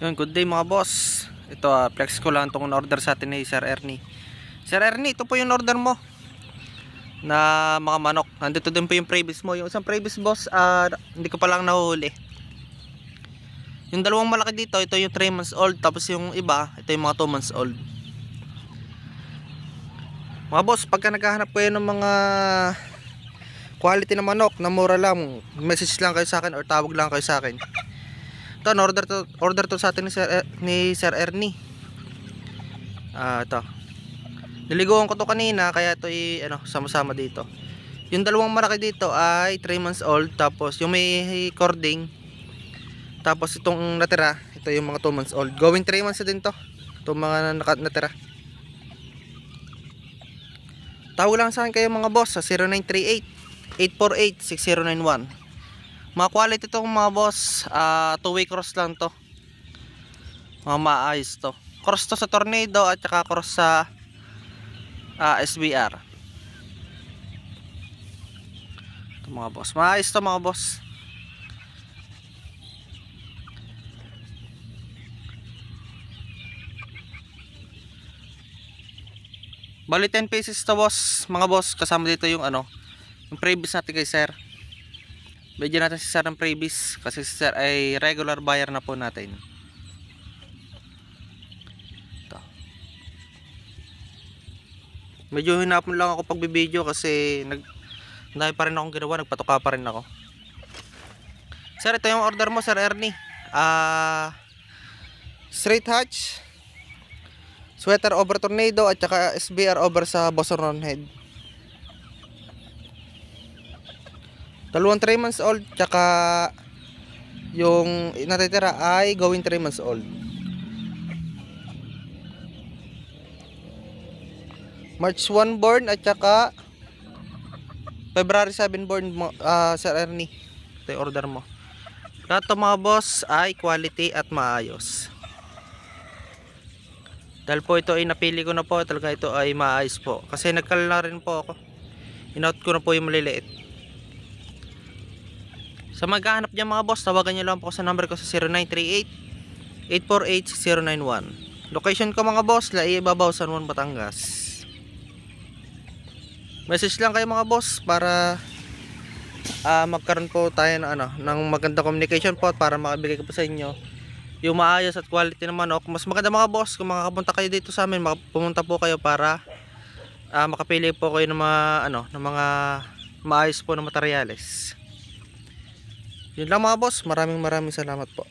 Yun, good day mga boss. Ito, flex ko lang itong order sa atin ni Sir Ernie. Sir Ernie, ito po yung order mo na mga manok. Nandito din po yung previous mo. Yung isang previous boss, hindi ko pa lang nahuhuli. Yung dalawang malaki dito, ito yung 3 months old. Tapos yung iba, ito yung mga 2 months old. Mga boss, pagka naghahanap kayo ng mga quality na manok na mura lang, message lang kayo sa akin or tawag lang kayo sa akin. Ito, order to sa atin ni Sir Ernie. Ito. Niliguan ko to kanina kaya ito sama-sama dito. Yung dalawang malaki dito ay 3 months old, tapos yung may cording. Tapos itong natira, ito yung mga 2 months old. Going 3 months na din to. Itong mga natira. Tawag lang sa akin kayo mga boss sa 0938-848-6091. Mga quality to mga boss, 2-way cross lang to. Mga maayos to. Cross to sa Tornado at saka cross sa SBR. Ito mga boss, maayos to mga boss. Bali 10 pieces to boss, mga boss. Kasama dito yung yung previous natin kay Sir. Bigyan natin si Sir ng previous kasi si Sir ay regular buyer na po natin. Ito. Medyo hinapon lang ako pagbibideo kasi dahil pa rin akong ginawa, nagpatuka pa rin ako. Sir, ito yung order mo Sir Ernie. Straight hatch, sweater over Tornado at saka SBR over sa Boston Head. Dalawang 3 months old, tsaka yung natitira ay going 3 months old. March 1 born at saka February 7 born, Sir Ernie. Ito yung order mo. Lahat to mga boss ay quality at maayos. Dahil po ito ay napili ko na po, talaga ito ay maayos po. Kasi nagkala na rin po ako. Inout ko na po yung maliliit. Sa maghahanap niya mga boss, tawagan niyo lang po sa number ko sa 0938-848-6091. Location ko mga boss, Ibabaw, San Juan, Batangas. Message lang kayo mga boss para magkaroon po tayo ng magandang communication po para makabigay ko po sa inyo yung maayos at quality ng manok. Mas maganda mga boss kung makakapunta kayo dito sa amin, pumunta po kayo para makapili po kayo ng mga ng mga maayos po na materyales. Yun lang mga boss, maraming salamat po.